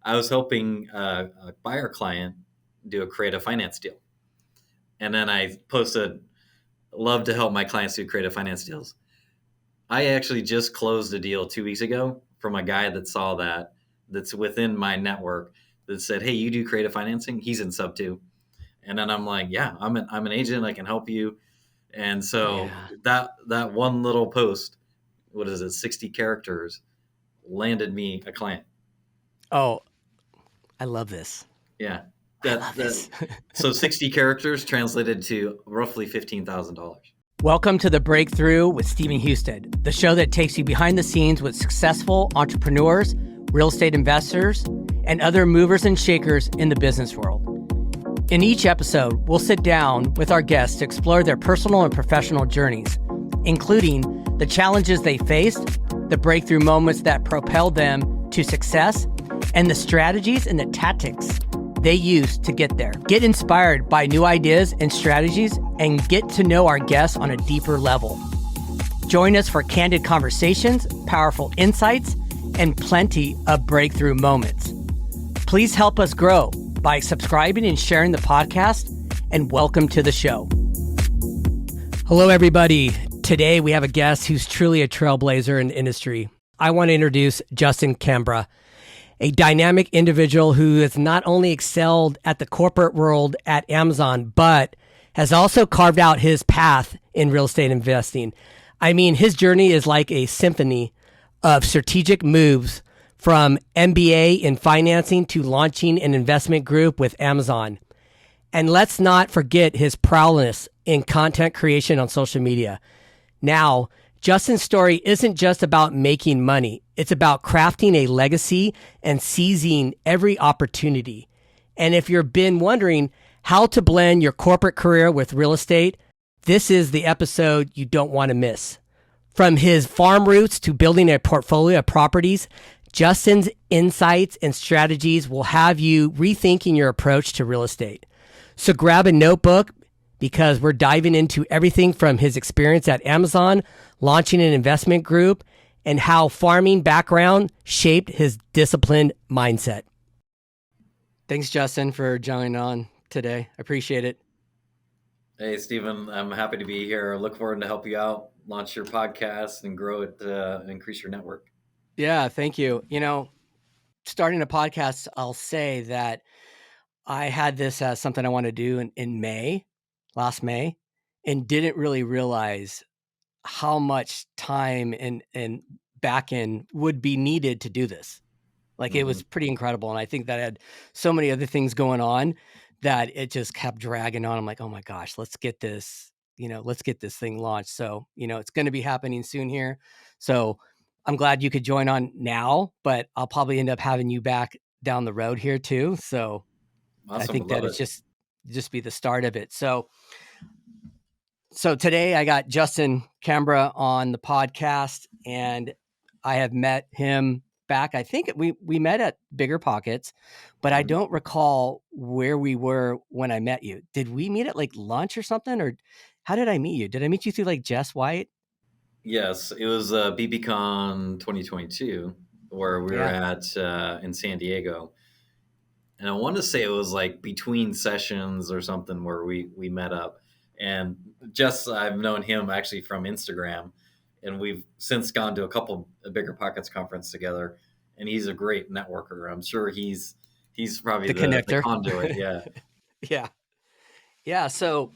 I was helping a buyer client do a creative finance deal. And then I posted, love to help my clients do creative finance deals. I actually just closed a deal 2 weeks ago from a guy that saw that's within my network that said, hey, you do creative financing? He's in sub 2. And then I'm like, yeah, I'm an agent. I can help you. And so Yeah. that one little post, what is it, 60 characters, landed me a client. Oh, I love this. Yeah. I love this. So 60 characters translated to roughly $15,000. Welcome to The Breakthrough with Stephen Husted, the show that takes you behind the scenes with successful entrepreneurs, real estate investors, and other movers and shakers in the business world. In each episode, we'll sit down with our guests to explore their personal and professional journeys, including the challenges they faced, the breakthrough moments that propelled them to success, and the strategies and the tactics they use to get there. Get inspired by new ideas and strategies and get to know our guests on a deeper level. Join us for candid conversations, powerful insights, and plenty of breakthrough moments. Please help us grow by subscribing and sharing the podcast, and welcome to the show. Hello, everybody. Today, we have a guest who's truly a trailblazer in the industry. I want to introduce Justin Cambra, a dynamic individual who has not only excelled at the corporate world at Amazon, but has also carved out his path in real estate investing. I mean, his journey is like a symphony of strategic moves, from MBA in financing to launching an investment group with Amazon. And let's not forget his prowess in content creation on social media. Now, Justin's story isn't just about making money. It's about crafting a legacy and seizing every opportunity. And if you've been wondering how to blend your corporate career with real estate, this is the episode you don't want to miss. From his farm roots to building a portfolio of properties, Justin's insights and strategies will have you rethinking your approach to real estate. So grab a notebook, because we're diving into everything from his experience at Amazon, launching an investment group, and how farming background shaped his disciplined mindset. Thanks, Justin, for joining on today. I appreciate it. Hey, Stephen, I'm happy to be here. Look forward to help you out, launch your podcast, and grow it, and increase your network. Yeah, thank you. You know, starting a podcast, I'll say that I had this as something I want to do in May, last May, and didn't really realize how much time and back end would be needed to do this. Like, it was pretty incredible. And I think that I had so many other things going on that it just kept dragging on. I'm like, oh my gosh, let's get this thing launched. So, it's going to be happening soon here. So I'm glad you could join on now, but I'll probably end up having you back down the road here too. So Awesome. I think that it's just be the start of it. So today I got Justin Cambra on the podcast, and I have met him back. I think we met at Bigger Pockets, but I don't recall where we were when I met you. Did we meet at like lunch or something, or how did I meet you? Did I meet you through like Jess White? Yes, it was BBCon 2022 where we were at in San Diego. And I want to say it was like between sessions or something where we met up. And Jess, I've known him actually from Instagram, and we've since gone to a couple of Bigger Pockets conference together. And he's a great networker. I'm sure he's probably the connector, the conduit. Yeah. Yeah. So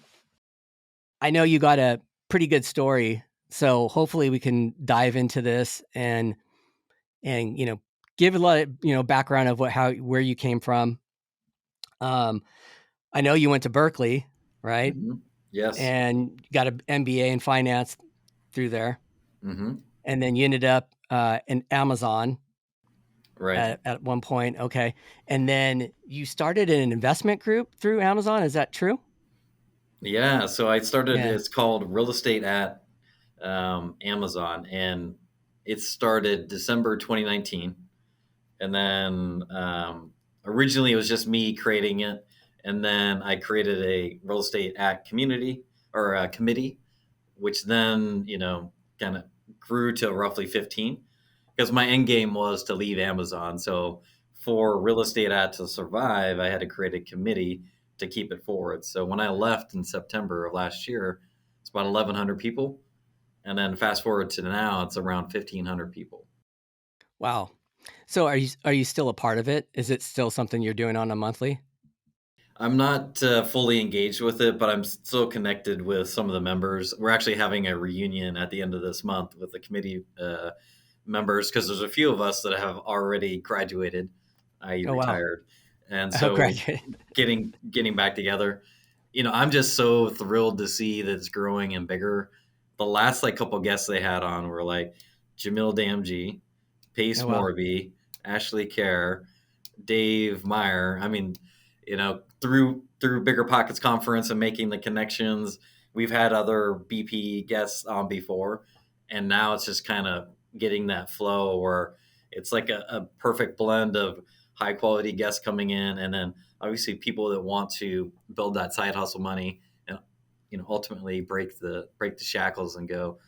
I know you got a pretty good story. So hopefully we can dive into this and give a lot of background of where you came from. I know you went to Berkeley, right? Mm-hmm. Yes. And got an MBA in finance through there. Mm-hmm. And then you ended up in Amazon, right, at one point. Okay. And then you started an investment group through Amazon. Is that true? Yeah. So I started, it's called Real Estate at Amazon, and it started December 2019. And then originally it was just me creating it. And then I created a real estate at community or a committee, which then, kind of grew to roughly 15, because my end game was to leave Amazon. So for real estate ad to survive, I had to create a committee to keep it forward. So when I left in September of last year, it's about 1,100 people. And then fast forward to now, it's around 1,500 people. Wow. So are you still a part of it? Is it still something you're doing on a monthly? I'm not fully engaged with it, but I'm still connected with some of the members. We're actually having a reunion at the end of this month with the committee members because there's a few of us that have already graduated, i.e., Oh wow. retired, and Oh, so graduate. getting back together. I'm just so thrilled to see that it's growing and bigger. The last couple guests they had on were like Jamil Damji, Pace Oh wow. Morby, Ashley Kerr, Dave Meyer. I mean, through Bigger Pockets conference and making the connections, we've had other BP guests on before, and now it's just kind of getting that flow where it's like a perfect blend of high quality guests coming in, and then obviously people that want to build that side hustle money and ultimately break the shackles and go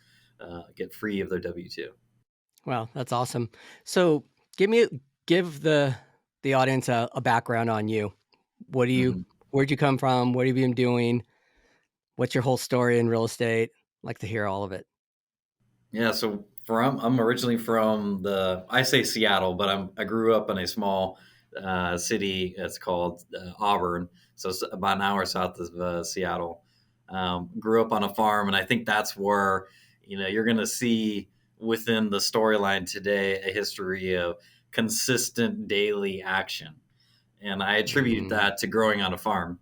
get free of their W-2. Wow, that's awesome. So give the audience a background on you. What do you Mm-hmm. Where'd you come from? What have you been doing? What's your whole story in real estate? I'd like to hear all of it. Yeah, so I'm originally from I say Seattle, but I grew up in a small city. It's called Auburn, so it's about an hour south of Seattle. Grew up on a farm, and I think that's where you're going to see within the storyline today a history of consistent daily action, and I attribute Mm. that to growing on a farm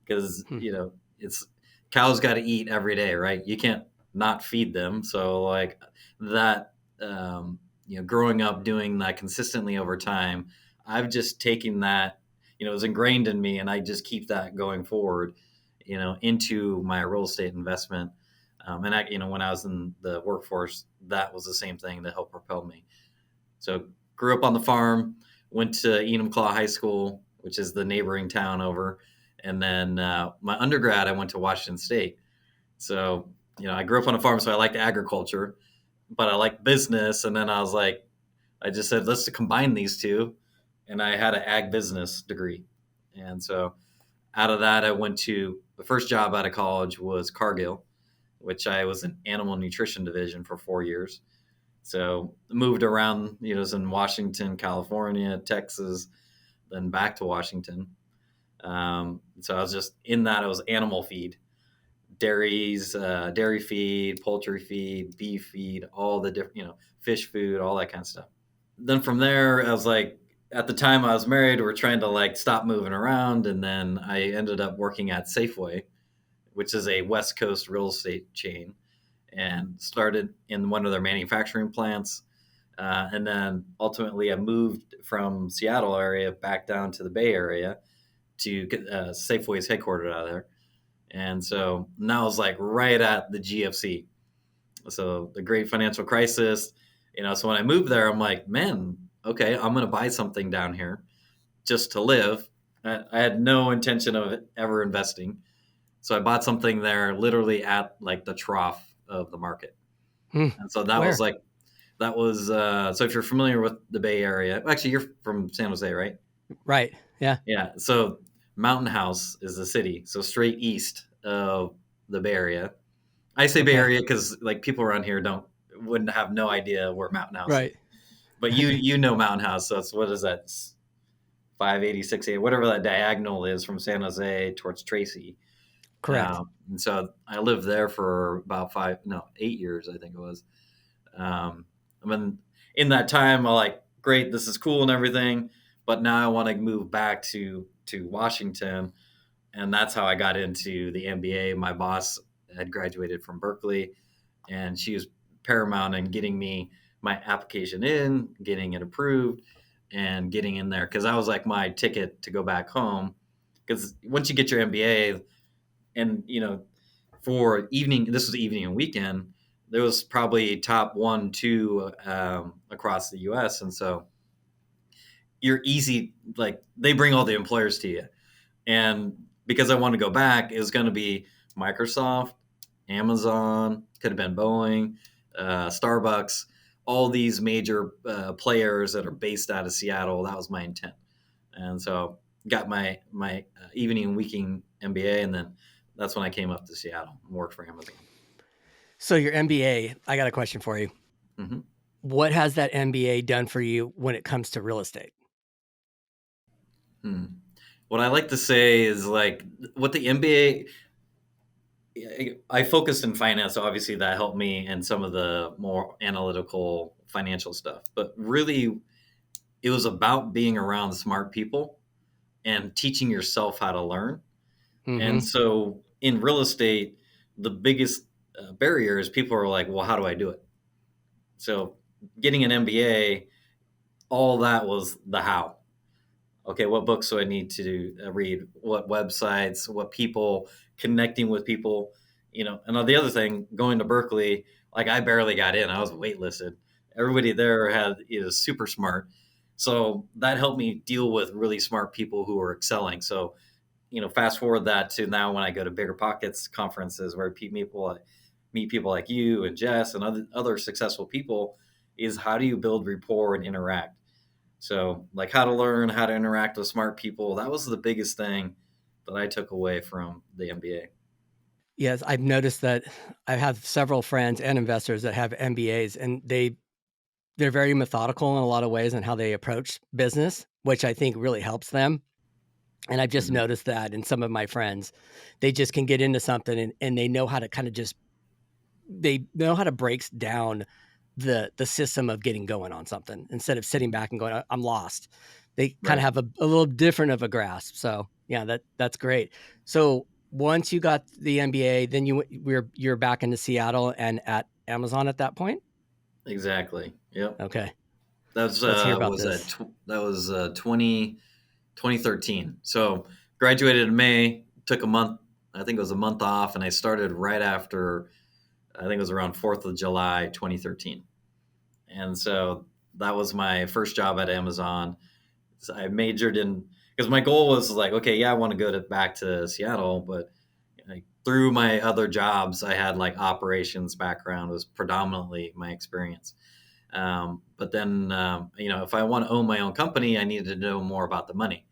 because Hmm. it's cows got to eat every day, right? You can't not feed them. So like that, growing up doing that consistently over time, I've just taken that, it was ingrained in me, and I just keep that going forward, into my real estate investment. And when I was in the workforce, that was the same thing that helped propel me. So grew up on the farm, went to Enumclaw High School, which is the neighboring town over, and then my undergrad I went to Washington State. So I grew up on a farm, so I liked agriculture, but I liked business, and then I just said let's combine these two, and I had an ag business degree, and so out of that I went to the first job out of college was Cargill, which I was in animal nutrition division for 4 years. So moved around, was in Washington, California, Texas, then back to Washington. So I was just in that. It was animal feed, dairy feed, poultry feed, beef feed, all the different, fish food, all that kind of stuff. Then from there, I was like, at the time I was married, we're trying to stop moving around, and then I ended up working at Safeway, which is a West Coast real estate chain, and started in one of their manufacturing plants. And then ultimately, I moved from Seattle area back down to the Bay Area to get Safeway's headquartered out of there. And so now it's like right at the GFC. So the great financial crisis, so when I moved there, I'm like, man, okay, I'm going to buy something down here just to live. I had no intention of ever investing. So I bought something there literally at the trough of the market. Hmm. And so that was Where? so if you're familiar with the Bay Area, actually you're from San Jose, right? Right. Yeah. Yeah. So Mountain House is the city, so straight east of the Bay Area. I say Bay Okay. Area because people around here wouldn't have no idea where Mountain House is. Right. But you know Mountain House, so it's what is that? 580, 680, whatever that diagonal is from San Jose towards Tracy. Correct. And so I lived there for about 8 years, I think it was. I mean, in that time, I great, this is cool and everything, but now I want to move back to Washington, and that's how I got into the MBA. My boss had graduated from Berkeley, and she was paramount in getting me my application in, getting it approved, and getting in there because I was like my ticket to go back home. Because once you get your MBA, and for evening, this was evening and weekend, there was probably top 1 2 across the US, and so you're easy, they bring all the employers to you. And because I want to go back, it was going to be Microsoft, Amazon, could have been Boeing, Starbucks, all these major players that are based out of Seattle. That was my intent. And so got my evening and weekend MBA, and then that's when I came up to Seattle and worked for Amazon. So your MBA, I got a question for you. Mm-hmm. What has that MBA done for you when it comes to real estate? What I like to say is like what the MBA, I focused in finance, so obviously that helped me in some of the more analytical financial stuff. But really, it was about being around smart people and teaching yourself how to learn. Mm-hmm. And so in real estate, the biggest barrier is people are like, well, how do I do it? So getting an MBA, all that was the how. Okay, what books do I need to read? What websites? What people? Connecting with people. And the other thing, going to Berkeley, like I barely got in. I was waitlisted. Everybody there had is super smart, so that helped me deal with really smart people who were excelling. So, fast forward that to now when I go to Bigger Pockets conferences where meet people like you and Jess and other successful people, is how do you build rapport and interact? So, like how to learn, how to interact with smart people. That was the biggest thing that I took away from the MBA. Yes, I've noticed that I have several friends and investors that have MBAs, and they're very methodical in a lot of ways in how they approach business, which I think really helps them. And I've just Mhm. noticed that in some of my friends, they just can get into something and they know how to kind of they know how to break down the system of getting going on something instead of sitting back and going, I'm lost. They kind of Right. have a little different of a grasp. So yeah, that's great. So once you got the MBA, then you're back into Seattle and at Amazon at that point. Exactly. Yep. Okay, That's let's hear about was that this. that was 2013. So graduated in May. Took a month. I think it was a month off, and I started right after. I think it was around 4th of July, 2013. And so that was my first job at Amazon. So I majored in because my goal was like, okay, yeah, I want to go back to Seattle, but like through my other jobs, I had like operations background was predominantly my experience. But then, if I want to own my own company, I needed to know more about the money.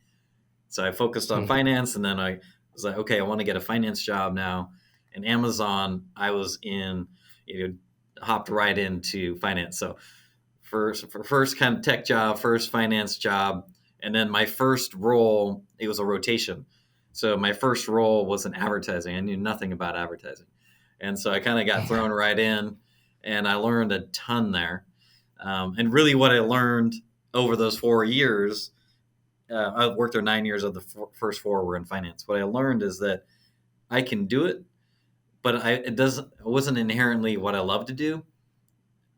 So I focused on Mhm. finance, and then I was like, okay, I want to get a finance job now. And Amazon, I was in, hopped right into finance. So first kind of tech job, first finance job, and then my first role, it was a rotation. So my first role was in advertising. I knew nothing about advertising, and so I kind of got thrown right in, and I learned a ton there. And really, what I learned over those 4 years, I worked there 9 years of the first four were in finance. What I learned is that I can do it, but it wasn't inherently what I love to do.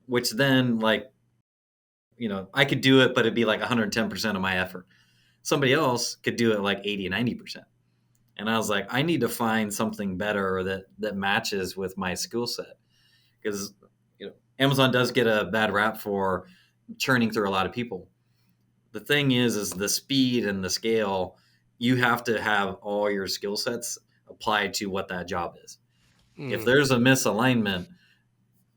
Which then, like, I could do it, but it'd be like 110% of my effort. Somebody else could do it like 80, 90%. And I was like, I need to find something better that matches with my skill set. Because Amazon does get a bad rap for churning through a lot of people. The thing is the speed and the scale, you have to have all your skill sets applied to what that job is. If Mm. there's a misalignment,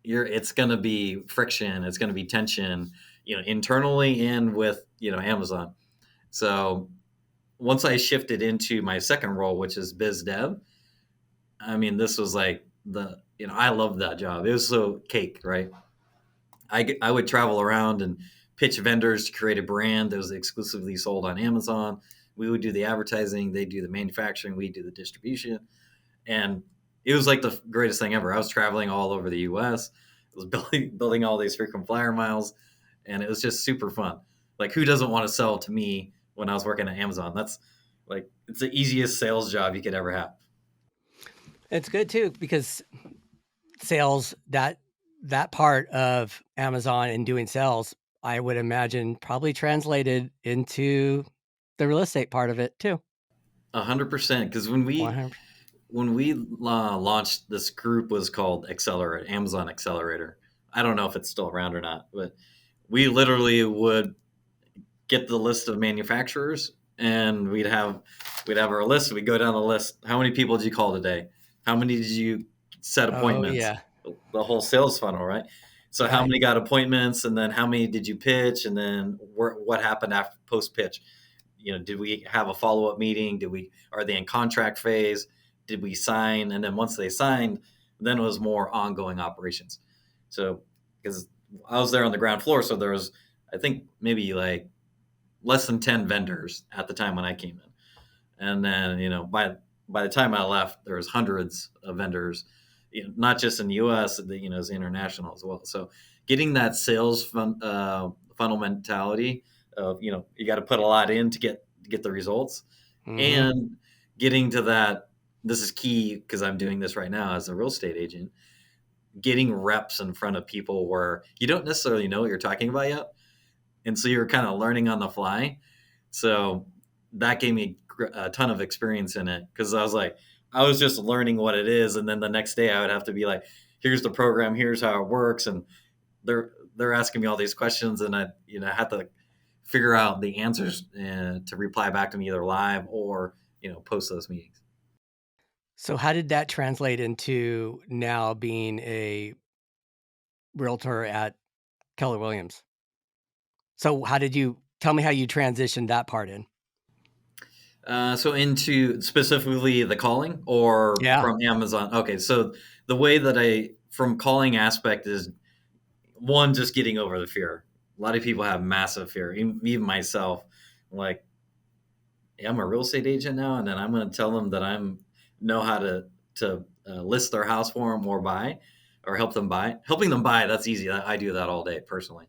it's going to be friction, it's going to be tension, internally and with Amazon. So once I shifted into my second role, which is biz dev, I mean, this was like I loved that job. It was so cake, right? I would travel around and pitch vendors to create a brand that was exclusively sold on Amazon. We would do the advertising, they do the manufacturing, we do the distribution, and it was like the greatest thing ever. I was traveling all over the U.S. I was building all these frequent flyer miles, and it was just super fun. Like, who doesn't want to sell to me when I was working at Amazon? That's like it's the easiest sales job you could ever have. It's good too because sales that part of Amazon and doing sales, I would imagine probably translated into the real estate part of it too. 100%. Because when we 100. when we launched, this group was called Accelerate, Amazon Accelerator. I don't know if it's still around or not, but we literally would get the list of manufacturers, and we'd have our list. We'd go down the list. How many people did you call today? How many did you set Oh appointments? yeah. The whole sales funnel, right? So how Right. many got appointments, and then how many did you pitch, and then what happened after post pitch? Did we have a follow up meeting? Are they in contract phase? Did we sign? And then once they signed, then it was more ongoing operations. So because I was there on the ground floor, so there was, I think, maybe like less than 10 vendors at the time when I came in. And then, by the time I left, there was hundreds of vendors, not just in the US, it's international as well. So getting that sales funnel mentality of, you got to put a lot in to get the results, Mm-hmm. and getting to that, this is key because I'm doing this right now as a real estate agent, getting reps in front of people where you don't necessarily know what you're talking about yet. And so you're kind of learning on the fly. So that gave me a ton of experience in it, because I was just learning what it is, and then the next day I would have to be like, here's the program, here's how it works, and they're asking me all these questions, and I had to figure out the answers to reply back to me either live or post those meetings. So how did that translate into now being a realtor at Keller Williams? So how did you tell me how you transitioned that part in? So into specifically the calling or Yeah. from Amazon. Okay, so the way that from calling aspect is, one, just getting over the fear. A lot of people have massive fear, even myself. Like, hey, I'm a real estate agent now, and then I'm going to tell them that I'm know how to list their house for them or buy, or help them buy. Helping them buy, that's easy. I do that all day personally.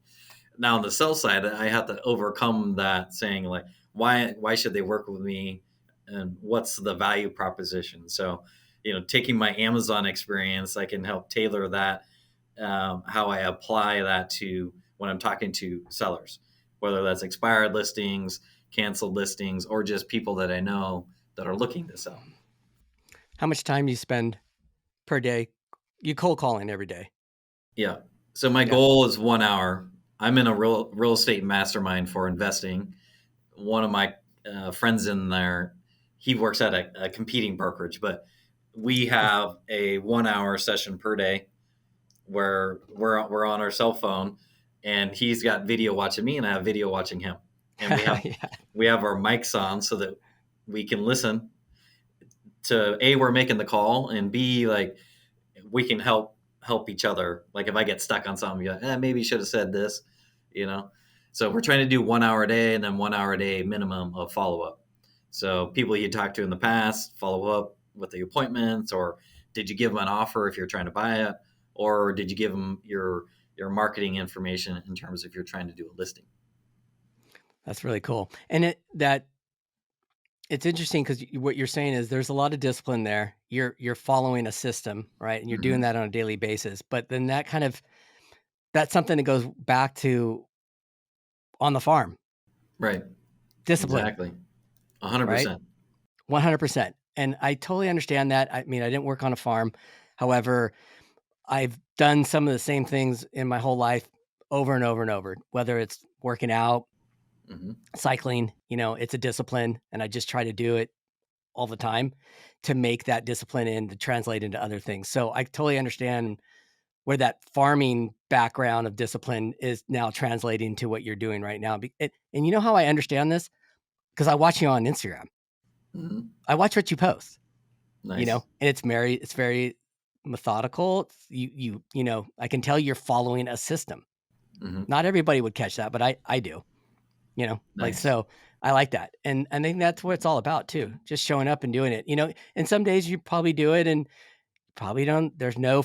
Now on the sell side, I have to overcome that, saying like, why should they work with me, and what's the value proposition? So, taking my Amazon experience, I can help tailor that, how I apply that to when I'm talking to sellers, whether that's expired listings, canceled listings, or just people that I know that are looking to sell. How much time you spend per day? You cold calling every day. Yeah. So my Yeah. goal is 1 hour. I'm in a real estate mastermind for investing. One of my friends in there, he works at a competing brokerage, but we have a 1 hour session per day where we're on our cell phone, and he's got video watching me and I have video watching him, and we have Yeah. we have our mics on so that we can listen to, A, we're making the call, and B, like, we can help each other. Like if I get stuck on something, you're like, maybe you should have said this, you know. So we're trying to do 1 hour a day, and then 1 hour a day minimum of follow up. So people you talked to in the past, follow up with the appointments, or did you give them an offer if you're trying to buy it, or did you give them your marketing information in terms of you're trying to do a listing. That's really cool. And it's interesting because what you're saying is there's a lot of discipline there. You're following a system, right? And you're doing Mm-hmm. that on a daily basis. But then that's something that goes back to on the farm, Right. discipline, Exactly. right? 100%. 100%. And I totally understand that. I mean, I didn't work on a farm. However, I've done some of the same things in my whole life over and over and over, whether it's working out, Mm-hmm. cycling, it's a discipline. And I just try to do it all the time to make that discipline and to translate into other things. So I totally understand where that farming background of discipline is now translating to what you're doing right now. And you know how I understand this? Because I watch you on Instagram. Mm-hmm. I watch what you post, Nice. and it's very methodical. I can tell you're following a system. Mm-hmm. Not everybody would catch that, but I do, Nice. so I like that. And I think that's what it's all about too. Just showing up and doing it, and some days you probably do it and probably don't, there's no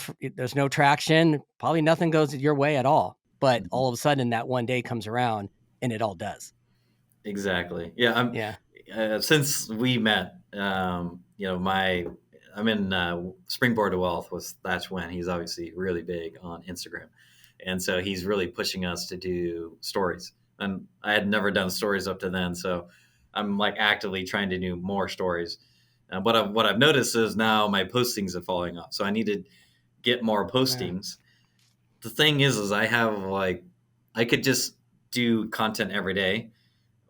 traction. Probably nothing goes your way at all. But Mm-hmm. all of a sudden that one day comes around and it all does. Exactly. Yeah. Yeah. Since we met, I'm in Springboard to Wealth with Thatch Wen. He's obviously really big on Instagram, and so he's really pushing us to do stories. And I had never done stories up to then, so I'm like actively trying to do more stories. What I've noticed is now my postings are falling off, so I need to get more Yeah. postings. The thing is I have like, I could just do content every day,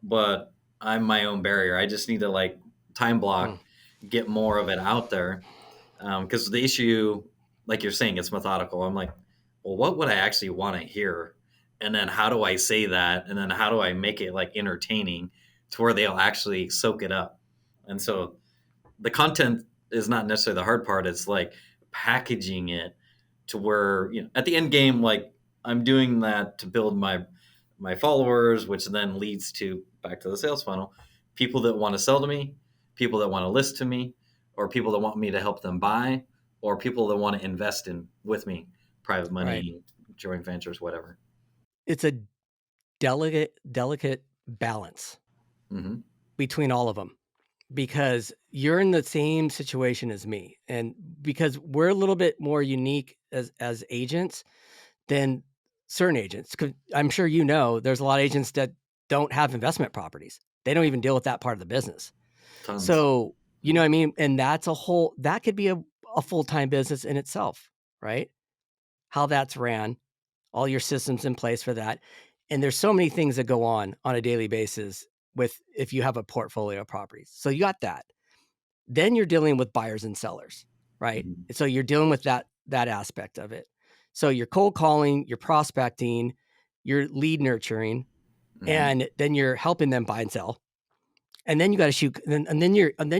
but I'm my own barrier. I just need to like time Hmm. block, get more of it out there. Because the issue, like you're saying, it's methodical. I'm like, well, what would I actually want to hear? And then how do I say that? And then how do I make it like entertaining to where they'll actually soak it up? And so the content is not necessarily the hard part. It's like packaging it to where, at the end game, like I'm doing that to build my followers, which then leads to back to the sales funnel, people that want to sell to me, people that want to list to me, or people that want me to help them buy, or people that want to invest in with me, private Right. money, joint ventures, whatever. It's a delicate balance Mm-hmm. between all of them, because you're in the same situation as me, and because we're a little bit more unique as agents than certain agents. 'Cause I'm sure there's a lot of agents that don't have investment properties. They don't even deal with that part of the business. Tons. So, you know what I mean? And that could be a full-time business in itself, right? How that's ran, all your systems in place for that. And there's so many things that go on a daily basis with if you have a portfolio of properties. So you got that. Then you're dealing with buyers and sellers, right? Mm-hmm. And so you're dealing with that aspect of it. So you're cold calling, you're prospecting, you're lead nurturing, Mm-hmm. and then you're helping them buy and sell. And then you got to shoot, and then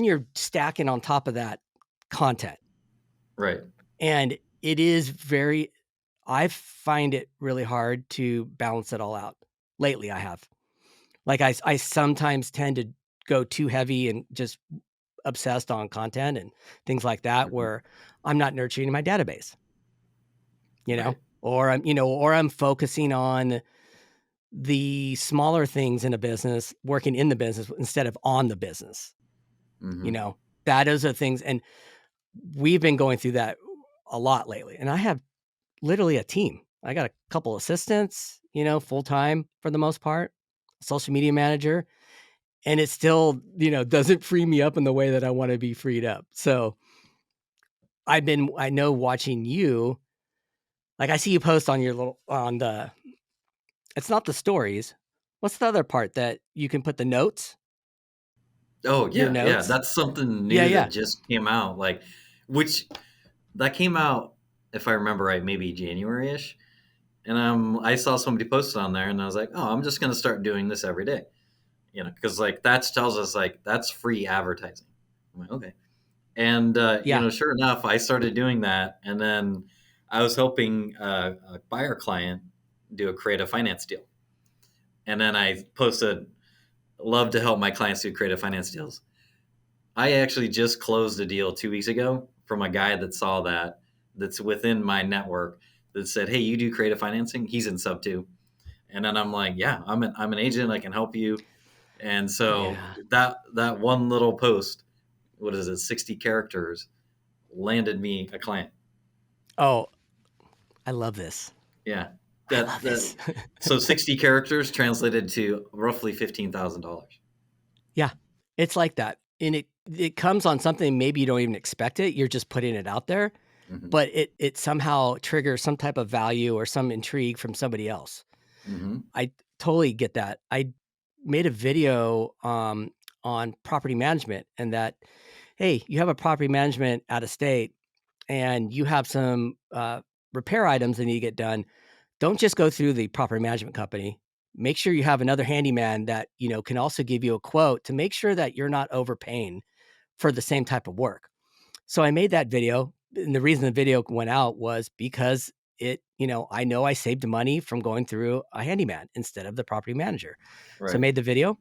you're stacking on top of that content. Right. And I find it really hard to balance it all out. Lately, I have. Like I sometimes tend to go too heavy and just obsessed on content and things like that, Mm-hmm. where I'm not nurturing my database, Right. or I'm focusing on the smaller things in a business, working in the business instead of on the business. You Mm-hmm. know, that is the things. And we've been going through that a lot lately. And I have literally a team. I got a couple assistants, full time for the most part, social media manager, and it still, doesn't free me up in the way that I want to be freed up. So I know watching you, like I see you post on it's not the stories. What's the other part that you can put the notes, Oh your yeah, yeah. notes? That's something Yeah, new yeah. that just came out. Like, which that came out, if I remember right, maybe January-ish. And I saw somebody posted on there, and I was like, oh, I'm just gonna start doing this every day. Because like that tells us like that's free advertising. I'm like, okay. And Yeah. sure enough, I started doing that, and then I was helping a buyer client create a finance deal, and then I posted, love to help my clients do creative finance deals. I actually just closed a deal 2 weeks ago from a guy that saw that, that's within my network, that said, hey, you do creative financing? He's in sub two. And then I'm like, yeah, I'm an agent. I can help you. And so Yeah. that one little post, what is it, 60 characters, landed me a client. Oh, I love this. Yeah. I That love that this. so 60 characters translated to roughly $15,000. Yeah, it's like that. And it comes on something maybe you don't even expect it. You're just putting it out there, Mm-hmm. but it somehow triggers some type of value or some intrigue from somebody else. Mm-hmm. I totally get that. I made a video on property management, and that, hey, you have a property management out of state and you have some repair items that need to get done. Don't just go through the property management company. Make sure you have another handyman that, can also give you a quote to make sure that you're not overpaying for the same type of work. So I made that video. And the reason the video went out was because I know I saved money from going through a handyman instead of the property manager. So I Right. made the video,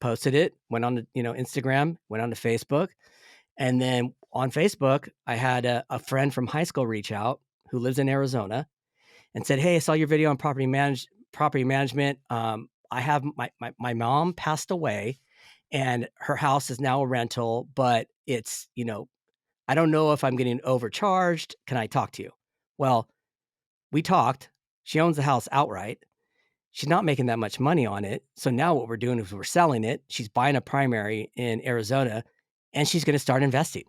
posted it, went on to, Instagram, went on to Facebook. And then on Facebook, I had a friend from high school reach out who lives in Arizona and said, hey, I saw your video on property management. I have my mom passed away and her house is now a rental, but it's, I don't know if I'm getting overcharged. Can I talk to you? Well, we talked. She owns the house outright. She's not making that much money on it. So now what we're doing is we're selling it. She's buying a primary in Arizona and she's going to start investing.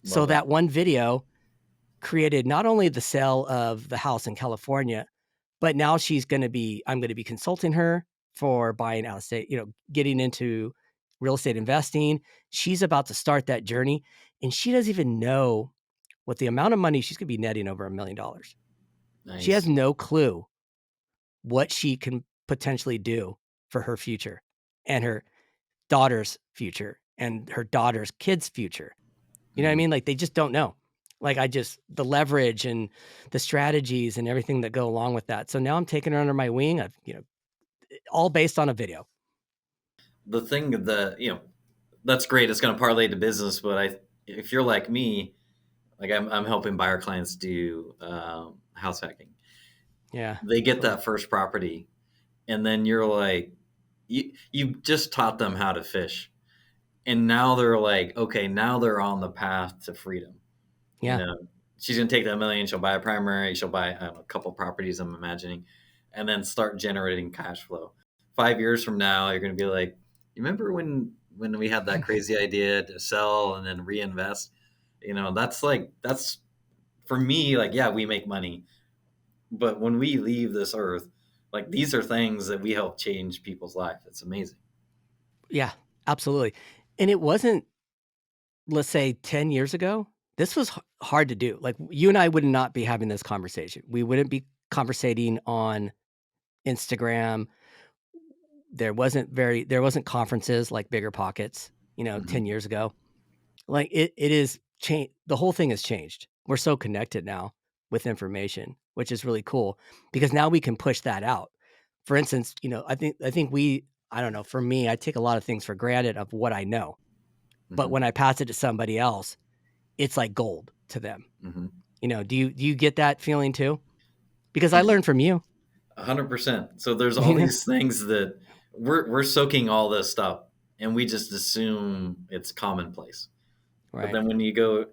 So Love it. that one video created not only the sale of the house in California, but now I'm going to be consulting her for buying out of state, getting into real estate investing. She's about to start that journey and she doesn't even know what the amount of money she's going to be netting over $1 million. She has Nice. no clue what she can potentially do for her future and her daughter's future and her daughter's kids' future. You know what I Mhm. mean? Like, they just don't know. Like, the leverage and the strategies and everything that go along with that. So now I'm taking her under my wing. All based on a video. The thing that, that's great. It's going to parlay to business, but if you're like me, like I'm helping buyer clients do house hacking. Yeah, They get totally. that first property, and then you're like, you just taught them how to fish, and now they're like, okay, now they're on the path to freedom. You Yeah. know, she's gonna take that million, she'll buy a primary, she'll buy, I don't know, a couple properties, I'm imagining, and then start generating cash flow. 5 years from now, you're gonna be like, you remember when we had that crazy idea to sell and then reinvest? That's for me, like, yeah, we make money, but when we leave this earth, like, these are things that we help change people's life. It's amazing. Yeah, absolutely. And it wasn't, let's say, 10 years ago. This was hard to do. Like, you and I would not be having this conversation. We wouldn't be conversating on Instagram. There wasn't conferences like Bigger Pockets, 10 Hmm. years ago. Like, it is changed. The whole thing has changed. We're so connected now with information, which is really cool because now we can push that out. For instance, I don't know, for me, I take a lot of things for granted of what I know. But Hmm. when I pass it to somebody else, it's like gold to them. Hmm. Do you get that feeling too? Because I learned from you. 100%. So there's all You know? these things that we're soaking all this stuff, and we just assume it's commonplace. But Right. then when you go,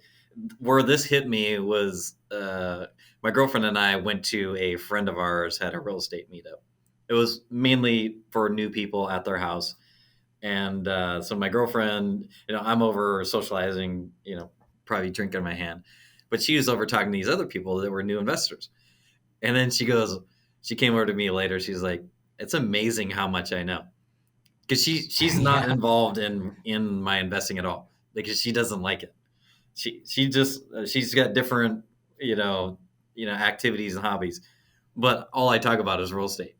where this hit me was, my girlfriend and I went to a friend of ours had a real estate meetup. It was mainly for new people at their house. And so my girlfriend, I'm over socializing, probably drinking in my hand, but she was over talking to these other people that were new investors. And then she came over to me later. She's like, "It's amazing how much I know," because she's not Yeah. involved in my investing at all because she doesn't like it. She's got different, activities and hobbies, but all I talk about is real estate.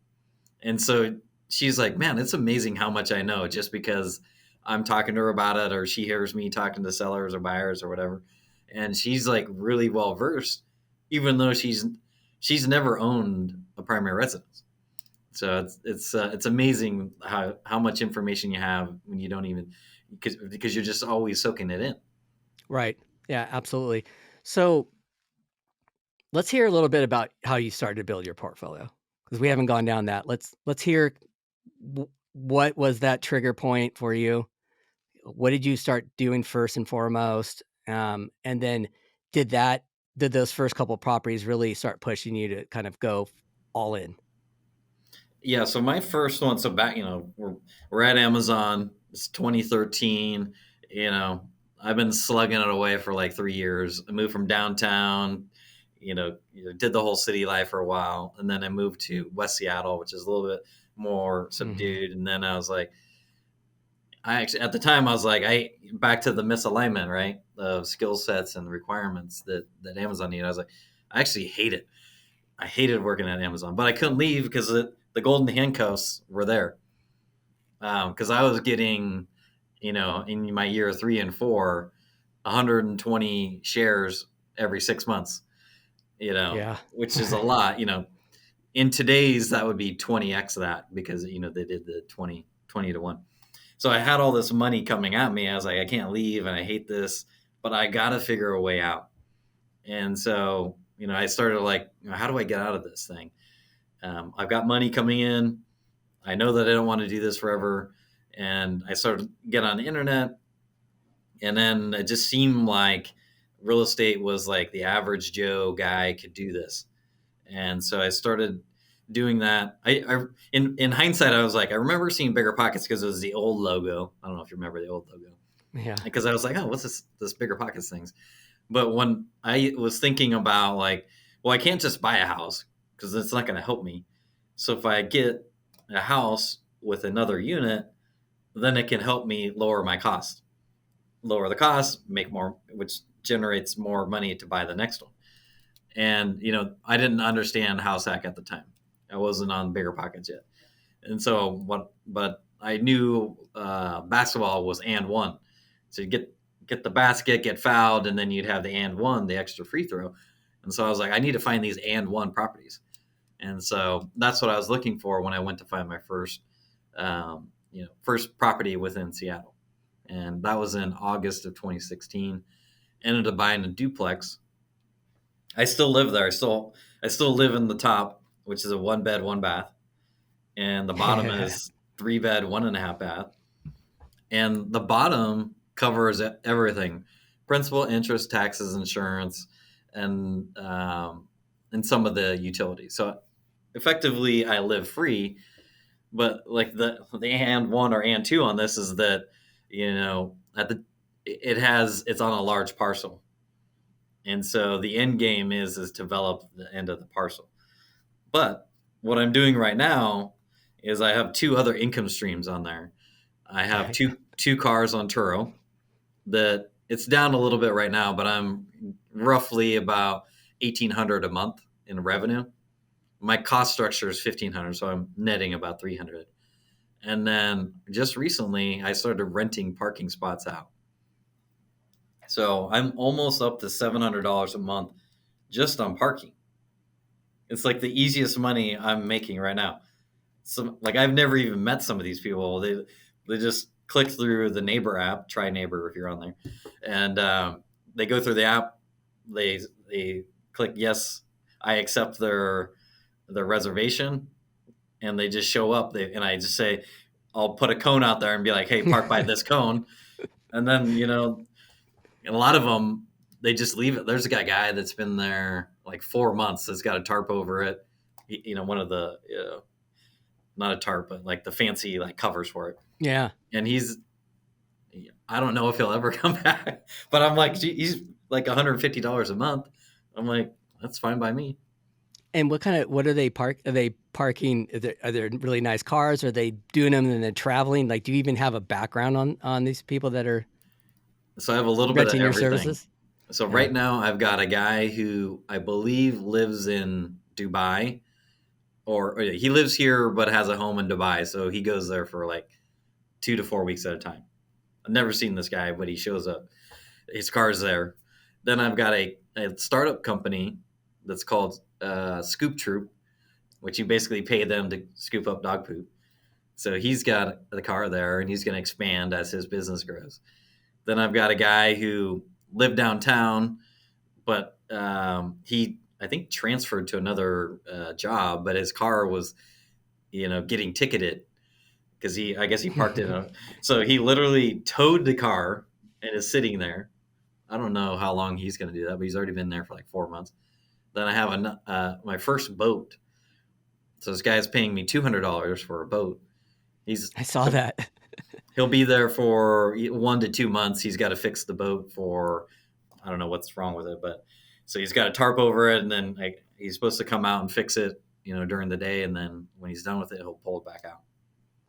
And so she's like, "Man, it's amazing how much I know just because I'm talking to her about it, or she hears me talking to sellers or buyers or whatever." And she's like really well versed, even though she's never owned a primary residence. So it's amazing how much information you have when you don't even, because you're just always soaking it in. Right. Yeah, absolutely. So let's hear a little bit about how you started to build your portfolio because we haven't gone down that. Let's hear what was that trigger point for you? What did you start doing first and foremost? And then did that did those first couple properties really start pushing you to kind of go all in? Yeah, so my first one, so back, we're at Amazon. It's 2013. You know, I've been slugging it away for like 3 years. I moved from downtown, did the whole city life for a while, and then I moved to West Seattle, which is a little bit more Hmm. subdued. And then I was like, I actually at the time I was like, I back to the misalignment, right, of skill sets and requirements that Amazon needed. I was like, I actually hate it. I hated working at Amazon, but I couldn't leave because the golden handcuffs were there. Because I was getting, in my year 3 and 4, 120 shares every 6 months, Yeah. which is a lot. In today's, that would be 20x that because, they did the 20 to 1. So I had all this money coming at me. I was like, I can't leave and I hate this, but I got to figure a way out. And so, I started like, how do I get out of this thing? I've got money coming in. I know that I don't want to do this forever. And I started to get on the internet. And then it just seemed like real estate was like the average Joe guy could do this. And so I started doing that. In hindsight, I was like, I remember seeing Bigger Pockets because it was the old logo. I don't know if you remember the old logo. Yeah. Because I was like, oh, what's this Bigger Pockets things? But when I was thinking about like, well, I can't just buy a house because it's not going to help me. So if I get a house with another unit, then it can help me lower my cost, lower the cost, make more, which generates more money to buy the next one. And, I didn't understand house hack at the time. I wasn't on Bigger Pockets yet. And so but I knew basketball was and one. So you get the basket, get fouled, and then you'd have the and one, the extra free throw. And so I was like, I need to find these and one properties. And so that's what I was looking for when I went to find my first property within Seattle. And that was in August of 2016. Ended up buying a duplex. I still live there. I still live in the top, which is a 1 bed, 1 bath, and the bottom is 3 bed, 1.5 bath. And the bottom covers everything: principal, interest, taxes, insurance, and some of the utilities. So effectively, I live free. But like the and one or and two on this is that it's on a large parcel, and so the end game is develop the end of the parcel. But what I'm doing right now is I have two other income streams on there. I have two cars on Turo that it's down a little bit right now, but I'm roughly about $1,800 a month in revenue. My cost structure is $1,500, so I'm netting about $300. And then just recently, I started renting parking spots out. So I'm almost up to $700 a month just on parking. It's like the easiest money I'm making right now. So like I've never even met some of these people. They just click through the Neighbor app. Try Neighbor if you're on there, and they go through the app. They click yes, I accept their reservation, and they just show up. And I just say, I'll put a cone out there and be like, hey, park by this cone, and then a lot of them they just leave it. There's a guy that's been there like 4 months. That's got a tarp over it. One of the not a tarp, but like the fancy like covers for it. Yeah. And I don't know if he'll ever come back, but I'm like, he's like $150 a month. I'm like, that's fine by me. And what are they Are they parking? Are there really nice cars? Are they doing them and then traveling? Like, do you even have a background on these people that are? So I have a little bit of renting your everything. services? So right now I've got a guy who I believe lives in Dubai, or he lives here but has a home in Dubai. So he goes there for like 2 to 4 weeks at a time. I've never seen this guy, but he shows up. His car's there. Then I've got a startup company that's called Scoop Troop, which you basically pay them to scoop up dog poop. So he's got the car there, and he's going to expand as his business grows. Then I've got a guy who lived downtown, but he, I think, transferred to another job, but his car was, getting ticketed because I guess he parked it. So he literally towed the car and is sitting there. I don't know how long he's going to do that, but he's already been there for like 4 months. Then I have my first boat. So this guy's paying me $200 for a boat. I saw that. He'll be there for 1 to 2 months. He's got to fix the boat for, I don't know what's wrong with it, but so he's got a tarp over it, and then he's supposed to come out and fix it, during the day, and then when he's done with it, he'll pull it back out.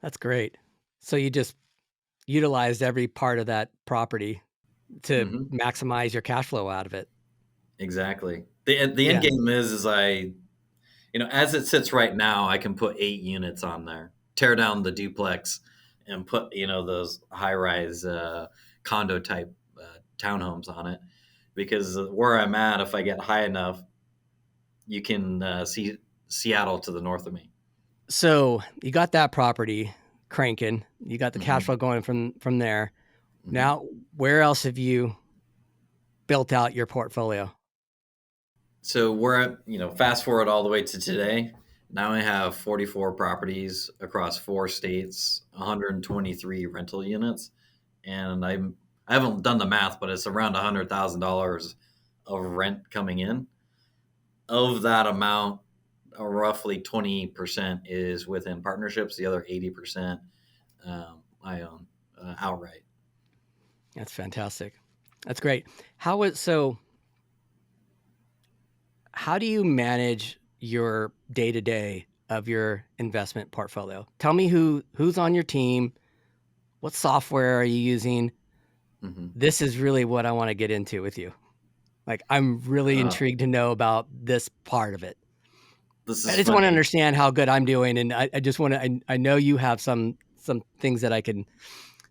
That's great. So you just utilized every part of that property to maximize your cash flow out of it. Exactly. The end game is as it sits right now, I can put 8 units on there, tear down the duplex, and put those high-rise condo type townhomes on it, because where I'm at, if I get high enough, you can see Seattle to the north of me. So you got that property cranking, you got the cash flow going from there. Now, where else have you built out your portfolio? So we're at, fast forward all the way to today. Now I have 44 properties across 4 states, 123 rental units, and I haven't done the math, but it's around $100,000 of rent coming in. Of that amount, roughly 20% is within partnerships. The other 80% I own outright. That's fantastic. That's great. How do you manage your day-to-day of your investment portfolio? Tell me who's on your team. What software are you using? This is really what I want to get into with you. Like, I'm really Uh, intrigued to know about this part of it. this I is just want to funny. understand how good I'm doing, and I just want to. I know you have some things that I can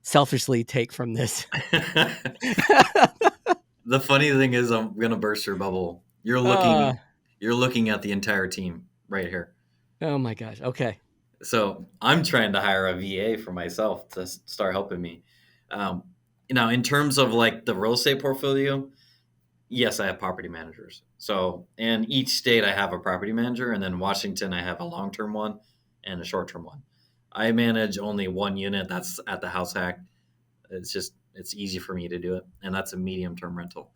selfishly take from this. The funny thing is, I'm gonna burst your bubble. uh, You're looking at the entire team right here. oh my gosh. Okay. So I'm trying to hire a VA for myself to start helping me. Um, in terms of like the real estate portfolio, yes, I have property managers. So in each state, I have a property manager, and then Washington, I have a long term one and a short term one. I manage only one unit. That's at the house hack. It's easy for me to do it, and that's a medium term rental.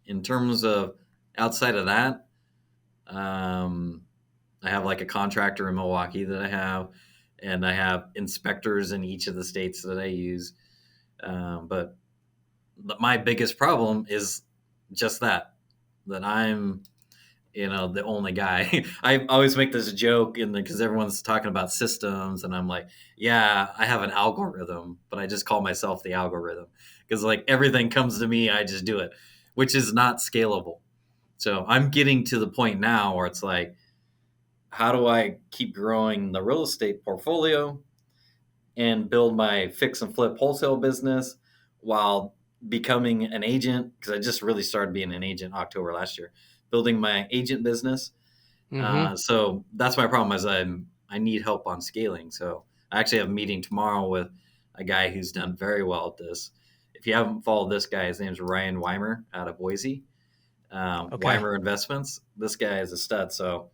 In terms of outside of that, um, I have like a contractor in Milwaukee that I have, and I have inspectors in each of the states that I use. But my biggest problem is just that I'm the only guy. I always make this joke because everyone's talking about systems, and I'm like, yeah, I have an algorithm, but I just call myself the algorithm because like everything comes to me, I just do it, which is not scalable. So I'm getting to the point now where it's like, how do I keep growing the real estate portfolio and build my fix and flip wholesale business while becoming an agent? Because I just really started being an agent October last year, building my agent business. Mm-hmm. So that's my problem is I need help on scaling. So I actually have a meeting tomorrow with a guy who's done very well at this. If you haven't followed this guy, his name's Ryan Weimer out of Boise. Okay. Weimer Investments. This guy is a stud. So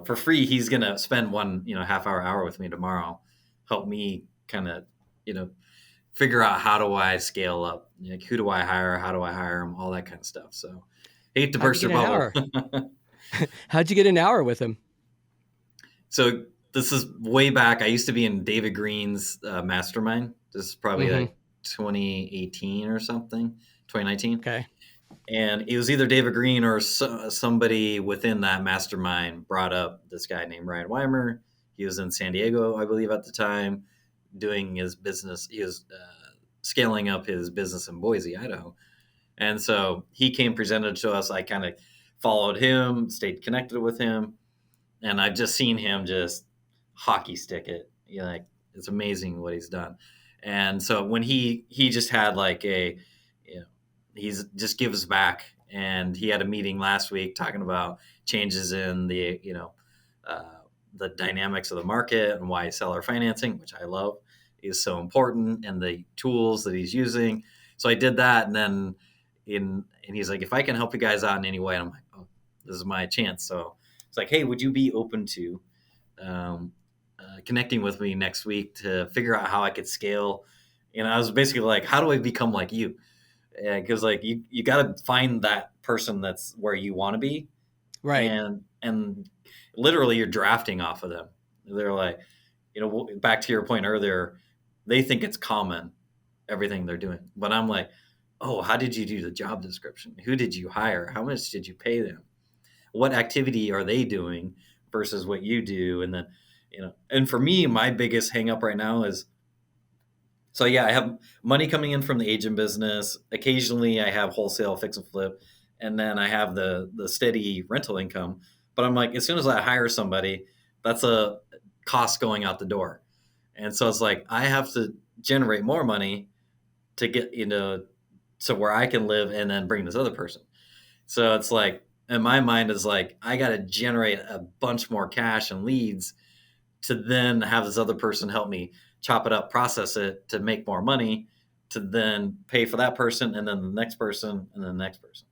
for free, he's gonna spend one half hour with me tomorrow, help me kind of you know figure out how do I scale up, like who do I hire, how do I hire them, all that kind of stuff. So hate to How'd you burst get your an bubble. hour? How'd you get an hour with him? So this is way back. I used to be in David Green's mastermind. This is probably Mm-hmm. like 2018 or something, 2019. Okay. And it was either David Green or somebody within that mastermind brought up this guy named Ryan Weimer. He was in San Diego, I believe, at the time, doing his business. He was scaling up his business in Boise, Idaho. And so he came presented to us. I kind of followed him, stayed connected with him, and I've just seen him just hockey stick it. Like it's amazing what he's done. And so when he just had like he's just gives back, and he had a meeting last week talking about changes in uh, the dynamics of the market and why seller financing, which I love, is so important, and the tools that he's using. So I did that, and then and he's like, if I can help you guys out in any way, and I'm like, oh, this is my chance. So it's like, hey, would you be open to um, connecting with me next week to figure out how I could scale? And I was basically like, how do I become like you? Because like you got to find that person that's where you want to be, Right. and literally you're drafting off of them. They're like, back to your point earlier, they think it's common everything they're doing, but I'm like, oh, how did you do the job description? Who did you hire? How much did you pay them? What activity are they doing versus what you do? And then and for me, my biggest hang up right now is, so yeah, I have money coming in from the agent business. Occasionally I have wholesale fix and flip, and then I have the steady rental income. But I'm like, as soon as I hire somebody, that's a cost going out the door. And so it's like I have to generate more money to get to where I can live and then bring this other person. So it's like in my mind is like I got to generate a bunch more cash and leads to then have this other person help me chop it up, process it to make more money, to then pay for that person, and then the next person, and then the next person.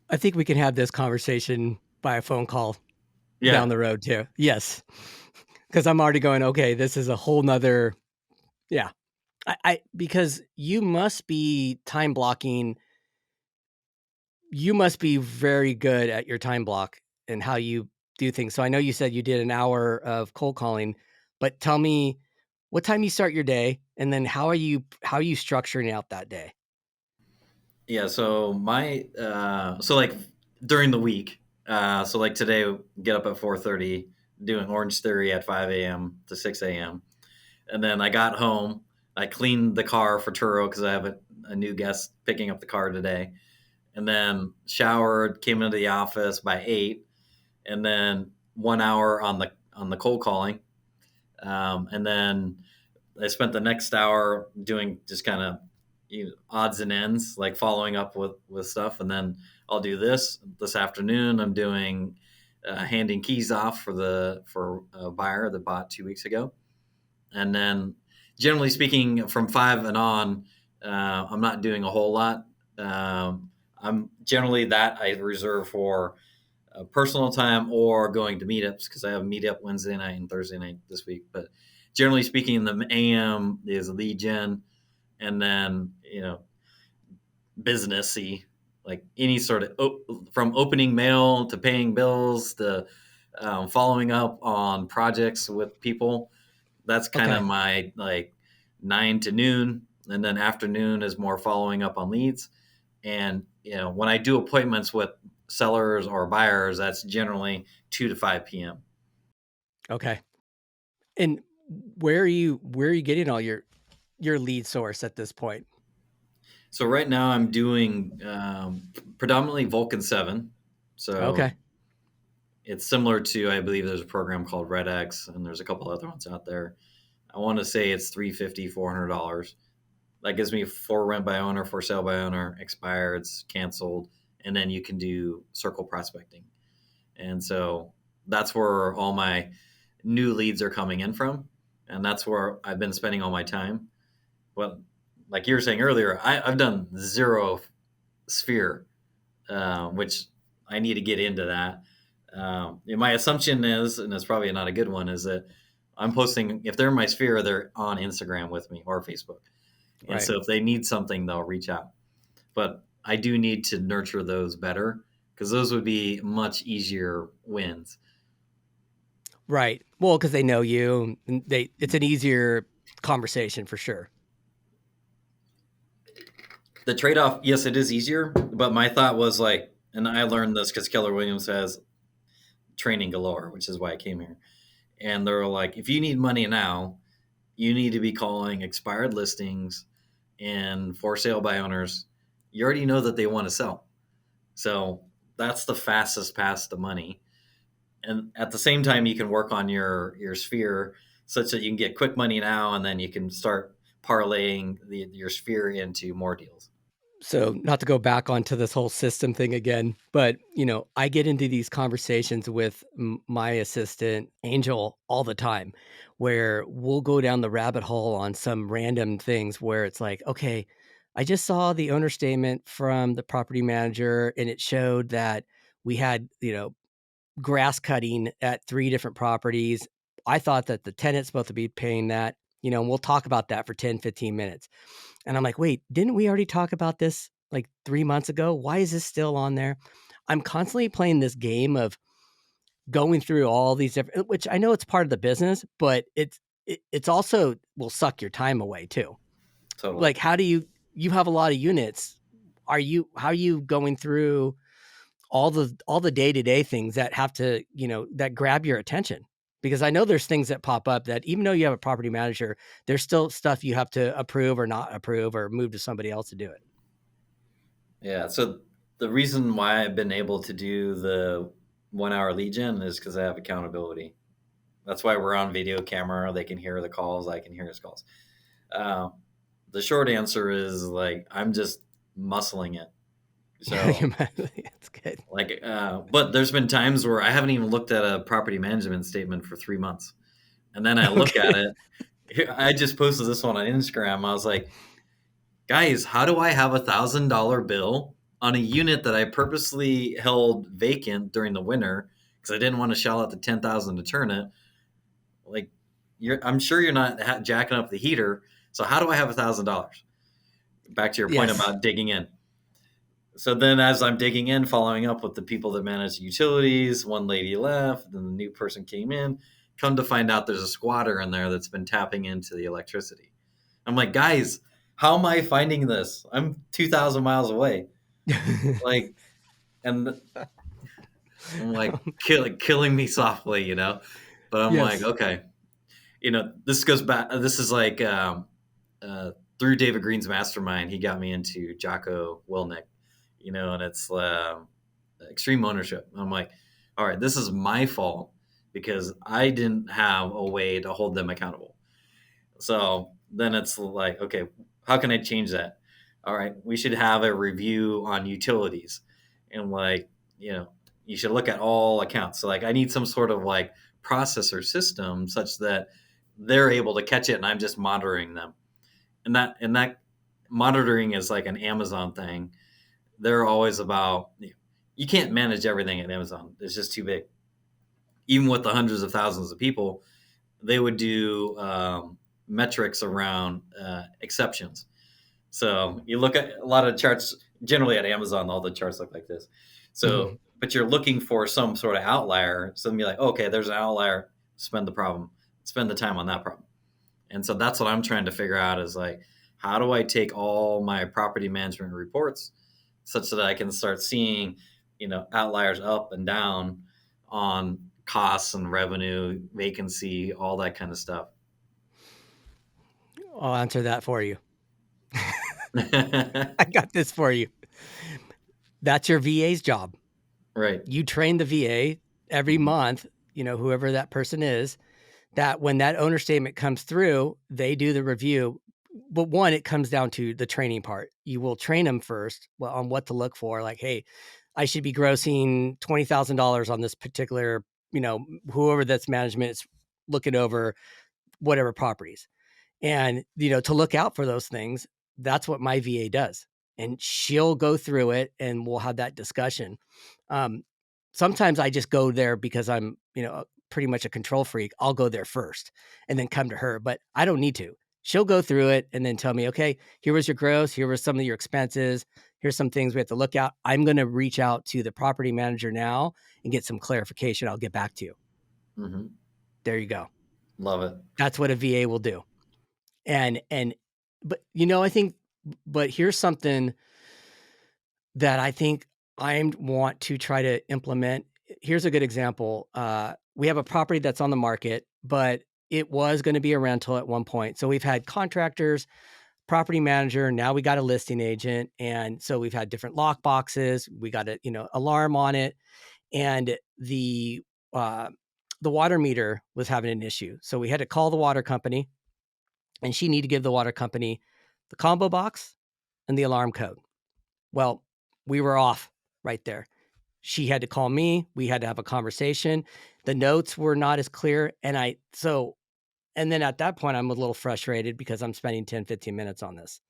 I think we can have this conversation by a phone call down Yeah. the road too. Yes. Because I'm already going, okay, this is a whole nother, yeah. Because you must be time blocking. You must be very good at your time block and how you do things. So I know you said you did an hour of cold calling, but tell me what time you start your day, and then how are you structuring out that day? Yeah. So so like during the week, so like today, get up at 4:30, doing Orange Theory at 5 a.m. to 6 a.m. And then I got home. I cleaned the car for Turo because I have a new guest picking up the car today, and then showered, came into the office by 8, and then 1 hour on the cold calling, and then I spent the next hour doing just kind of odds and ends, like following up with stuff, and then I'll do this afternoon. I'm doing handing keys off for a buyer that bought 2 weeks ago, and then generally speaking, from 5 and on, I'm not doing a whole lot. I'm generally that I reserve for personal time or going to meetups, because I have a meetup Wednesday night and Thursday night this week. But generally speaking, the AM is lead gen, and then businessy, like any sort of from opening mail to paying bills to following up on projects with people. That's kind of my like 9 to noon, and then afternoon is more following up on leads. And when I do appointments with sellers or buyers, that's generally 2 to 5 p.m. Okay. And where are you getting all your lead source at this point? So right now I'm doing predominantly Vulcan 7. So Okay. it's similar to, I believe there's a program called RedX, and there's a couple other ones out there. I want to say it's $350, $400. That gives me for rent by owner, for sale by owner, expired, it's canceled, and then you can do circle prospecting. And so that's where all my new leads are coming in from, and that's where I've been spending all my time. But like you were saying earlier, I've done zero sphere, which I need to get into that. My assumption is, and it's probably not a good one, is that I'm posting, if they're in my sphere, they're on Instagram with me or Facebook. And so if they need something, they'll reach out. But I do need to nurture those better, because those would be much easier wins. Right. Well, because they know you, and it's an easier conversation for sure. The trade-off, yes, it is easier, but my thought was like, and I learned this because Keller Williams has training galore, which is why I came here. And they're like, if you need money now, you need to be calling expired listings and for sale by owners. You already know that they want to sell. So that's the fastest path to money. And at the same time, you can work on your sphere such that you can get quick money now, and then you can start parlaying your sphere into more deals. So not to go back onto this whole system thing again, but I get into these conversations with my assistant Angel all the time, where we'll go down the rabbit hole on some random things where it's like, okay, I just saw the owner statement from the property manager, and it showed that we had, grass cutting at 3 different properties. I thought that the tenant's supposed to be paying that, and we'll talk about that for 10, 15 minutes. And I'm like, wait, didn't we already talk about this like 3 months ago? Why is this still on there? I'm constantly playing this game of going through all these different, which I know it's part of the business, but it's also will suck your time away too. Totally. Like, how do you have a lot of units? How are you going through all the day-to-day things that have to, that grab your attention? Because I know there's things that pop up that even though you have a property manager, there's still stuff you have to approve or not approve or move to somebody else to do it. Yeah. So the reason why I've been able to do the 1 hour lead gen is because I have accountability. That's why we're on video camera. They can hear the calls. I can hear his calls. The short answer is like, I'm just muscling it. So it's good. Like, but there's been times where I haven't even looked at a property management statement for 3 months. And then I look at it. I just posted this one on Instagram. I was like, guys, how do I have $1,000 bill on a unit that I purposely held vacant during the winter because I didn't want to shell out the $10,000 to turn it? Like, I'm sure you're not jacking up the heater. So how do I have $1,000? Back to your point about digging in. So then as I'm digging in, following up with the people that manage the utilities, one lady left, then the new person came in. Come to find out there's a squatter in there that's been tapping into the electricity. I'm like, guys, how am I finding this? I'm 2,000 miles away. Like, and I'm like, killing me softly, But I'm like, okay. This goes back. This is like 3 through David Green's mastermind, he got me into Jocko Willink, and it's extreme ownership. I'm like, all right, this is my fault because I didn't have a way to hold them accountable. So then it's like, okay, how can I change that? All right, we should have a review on utilities, and you should look at all accounts. So I need some sort of process or system such that they're able to catch it, and I'm just monitoring them. And that monitoring is like an Amazon thing. They're always about, you can't manage everything at Amazon. It's just too big. Even with the hundreds of thousands of people, they would do metrics around exceptions. So you look at a lot of charts, generally at Amazon, all the charts look like this. So, but you're looking for some sort of outlier. So be like, okay, there's an outlier, spend the time on that problem. And so that's what I'm trying to figure out is how do I take all my property management reports such that I can start seeing, outliers up and down on costs and revenue, vacancy, all that kind of stuff. I'll answer that for you. I got this for you. That's your VA's job. Right. You train the VA every month, whoever that person is, that when that owner statement comes through, they do the review. But one, it comes down to the training part. You will train them first on what to look for. Like, hey, I should be grossing $20,000 on this particular, whoever that's management is looking over whatever properties. And, to look out for those things, that's what my VA does. And she'll go through it and we'll have that discussion. Sometimes I just go there because I'm, pretty much a control freak. I'll go there first and then come to her, but I don't need to. She'll go through it and then tell me, okay, here was your gross. Here was some of your expenses. Here's some things we have to look at. I'm going to reach out to the property manager now and get some clarification. I'll get back to you. Mm-hmm. There you go. Love it. That's what a VA will do. But here's something that I think I want to try to implement. Here's a good example. We have a property that's on the market, but it was going to be a rental at one point. So we've had contractors, property manager. Now we got a listing agent. And so we've had different lock boxes. We got a, alarm on it. And the water meter was having an issue. So we had to call the water company, and she needed to give the water company the combo box and the alarm code. Well, we were off right there. She had to call me. We had to have a conversation. The notes were not as clear. And then at that point, I'm a little frustrated because I'm spending 10, 15 minutes on this.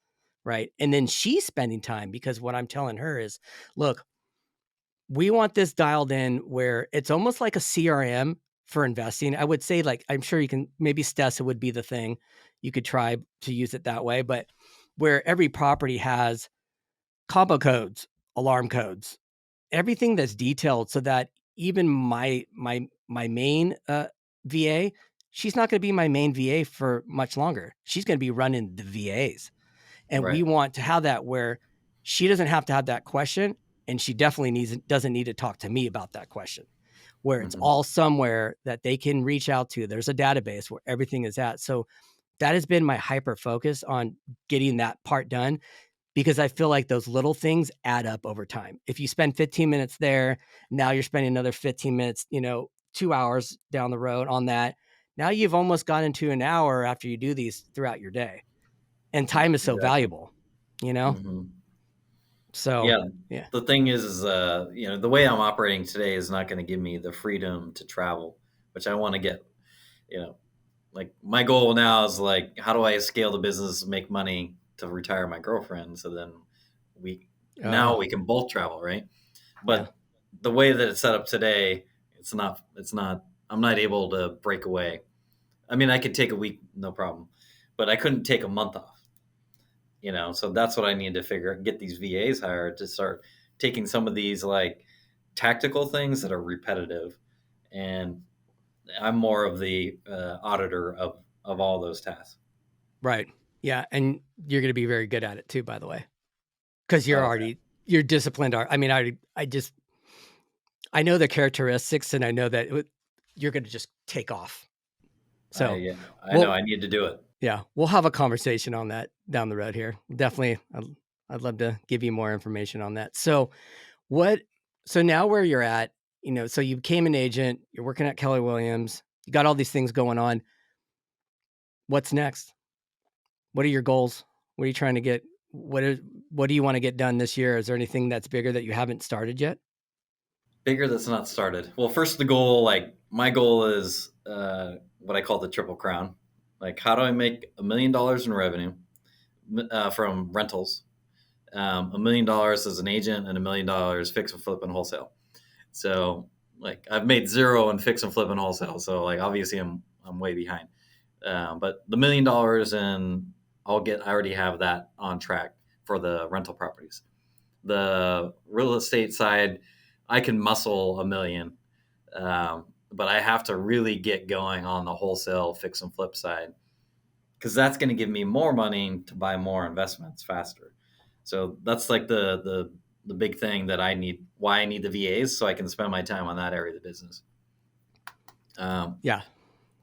Right. And then she's spending time because what I'm telling her is, look, we want this dialed in where it's almost like a CRM for investing. I would say, I'm sure you can, maybe Stessa would be the thing. You could try to use it that way, but where every property has combo codes, alarm codes, everything that's detailed so that even my main VA, she's not going to be my main VA for much longer. She's going to be running the VAs. And we want to have that where she doesn't have to have that question. And she definitely doesn't need to talk to me about that question, where it's all somewhere that they can reach out to. There's a database where everything is at. So that has been my hyper focus on getting that part done, because I feel like those little things add up over time. If you spend 15 minutes there, now you're spending another 15 minutes, 2 hours down the road on that. Now you've almost got into an hour after you do these throughout your day. And time is so valuable, So yeah. The thing is the way I'm operating today is not going to give me the freedom to travel, which I want to get. My goal now is how do I scale the business, make money to retire my girlfriend, so then we can both travel, right? But the way that it's set up today, it's not. I'm not able to break away. I mean, I could take a week, no problem, but I couldn't take a month off. So that's what I need to get these VAs hired to start taking some of these tactical things that are repetitive, and I'm more of the auditor of all those tasks. Right. Yeah. And you're going to be very good at it too, by the way, because you're disciplined. I mean, I know the characteristics, and I know that you're going to just take off. So I know I need to do it. Yeah. We'll have a conversation on that down the road here. Definitely, I'd love to give you more information on that. So what? So now where you're at, so you became an agent. You're working at Keller Williams. You got all these things going on. What's next? What are your goals? What are you trying to get? What do you want to get done this year? Is there anything that's bigger that you haven't started yet? Bigger that's not started. Well, first the goal, like my goal is what I call the triple crown. Like, how do I make $1 million in revenue from rentals, $1 million as an agent, and $1 million fix and flip and wholesale? So, like, I've made zero in fix and flip and wholesale. So, like, obviously, I'm way behind. But the $1 million, and I already have that on track for the rental properties. The real estate side, I can muscle $1 million, but I have to really get going on the wholesale fix and flip side, because that's going to give me more money to buy more investments faster. So that's like the big thing that I need. Why I need the VAs, so I can spend my time on that area of the business. Yeah.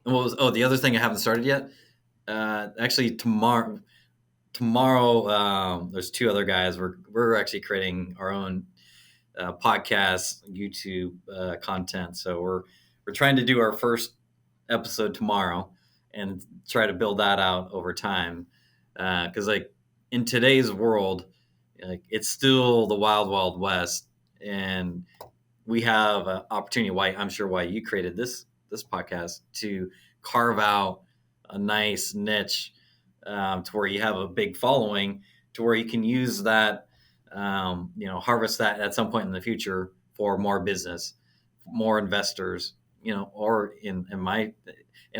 And the other thing I haven't started yet? Actually, tomorrow, there's two other guys. We're actually creating our own podcast, YouTube content. So we're trying to do our first episode tomorrow and try to build that out over time. Because like in today's world, like it's still the wild west, and we have an opportunity. Why I'm sure why you created this podcast, to carve out a nice niche, to where you have a big following, to where you can use that, harvest that at some point in the future for more business, more investors, or in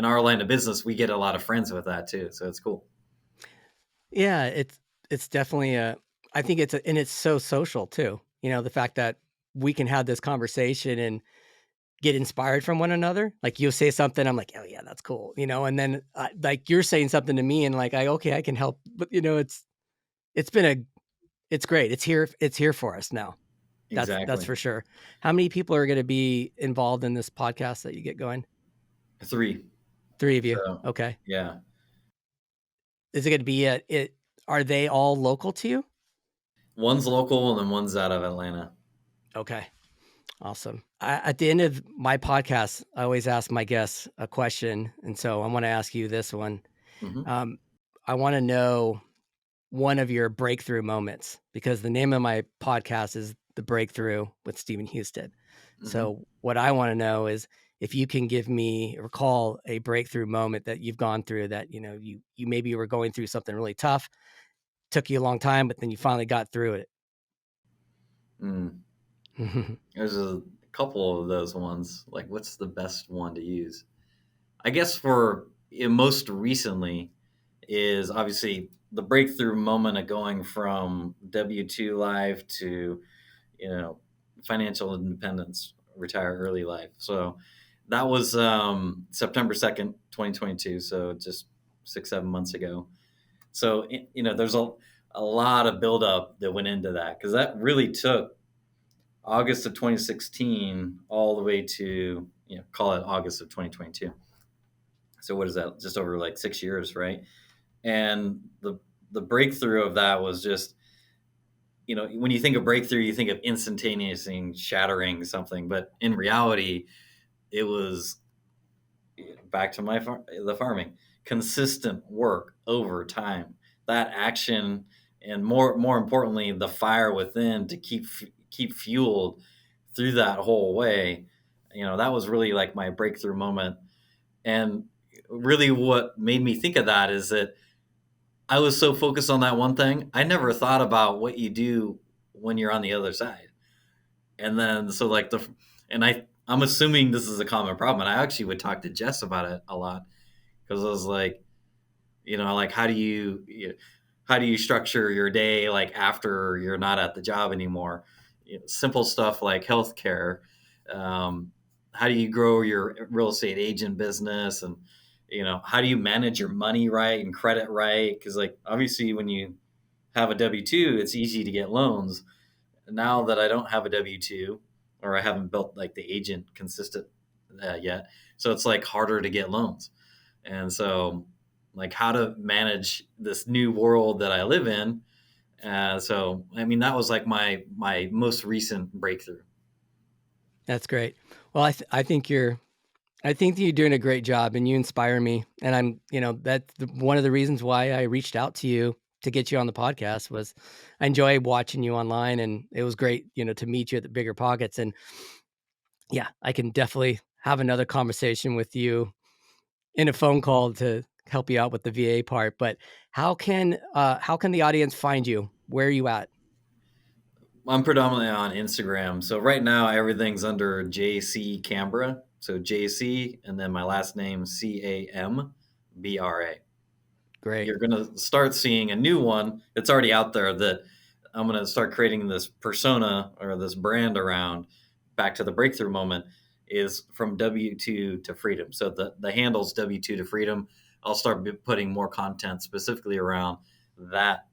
our line of business, we get a lot of friends with that too. So it's cool. Yeah, it's definitely I think and it's so social too. The fact that we can have this conversation and get inspired from one another. Like you'll say something, I'm like, oh yeah, that's cool. And then like you're saying something to me and like, I can help, but it's great. It's here for us now. That's Exactly. for sure. How many people are going to be involved in this podcast that you get going? 3. 3 of you. So Okay. yeah, Is it going to be are they all local to you? one's local and then one's out of Atlanta. Okay. Awesome. At the end of my podcast, I always ask my guests a question. And so I want to ask you this one. Mm-hmm. I want to know one of your breakthrough moments, because the name of my podcast is The Breakthrough with Stephen Husted. Mm-hmm. So what I want to know is if you can recall a breakthrough moment that you've gone through, that, you maybe were going through something really tough, took you a long time, but then you finally got through it. There's a couple of those ones. Like, what's the best one to use? I guess for most recently is obviously the breakthrough moment of going from W-2 life to, financial independence, retire early life. So that was September 2nd, 2022. So just 6-7 months ago. So, there's a lot of buildup that went into that, because that really took August of 2016 all the way to, call it August of 2022. So what is that? Just over like 6 years, right? And the breakthrough of that was just, when you think of breakthrough, you think of instantaneously shattering something, but in reality, it was back to the farming, consistent work over time, that action, and more importantly, the fire within to keep fueled through that whole way. That was really like my breakthrough moment. And really what made me think of that is that I was so focused on that one thing, I never thought about what you do when you're on the other side. And then so like I'm assuming this is a common problem, and I actually would talk to Jess about it a lot, because I was like, like how do you structure your day, like after you're not at the job anymore? Simple stuff like healthcare. How do you grow your real estate agent business, and how do you manage your money right and credit right? Because like obviously when you have a W-2, it's easy to get loans. Now that I don't have a W-2, or I haven't built like the agent consistent yet, so it's like harder to get loans. And so like how to manage this new world that I live in. So, I mean, that was like my most recent breakthrough. That's great. Well, I think that you're doing a great job, and you inspire me. And that's one of the reasons why I reached out to you to get you on the podcast. Was I enjoy watching you online, and it was great, to meet you at the Bigger Pockets. And yeah, I can definitely have another conversation with you in a phone call to help you out with the VA part. But how can the audience find you? Where are you at? I'm predominantly on Instagram. So right now everything's under JC Cambra. So JC and then my last name Cambra. Great. You're going to start seeing a new one. It's already out there that I'm going to start creating this persona or this brand around. Back to the breakthrough moment is from W2 to freedom. So the handle's W2 to freedom. I'll start putting more content specifically around that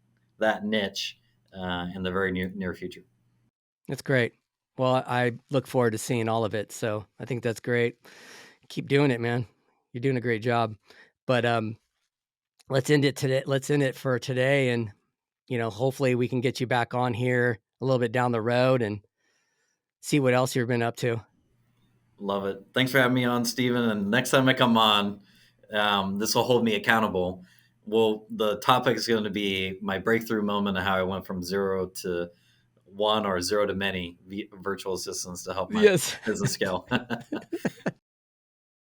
niche in the very near future. That's great. Well, I look forward to seeing all of it. So I think that's great. Keep doing it, man. You're doing a great job. But let's end it today. Let's end it for today. And, hopefully we can get you back on here a little bit down the road and see what else you've been up to. Love it. Thanks for having me on, Stephen. And next time I come on, this will hold me accountable. Well, the topic is going to be my breakthrough moment and how I went from 0 to 1 or 0 to many virtual assistants to help my Yes. business scale.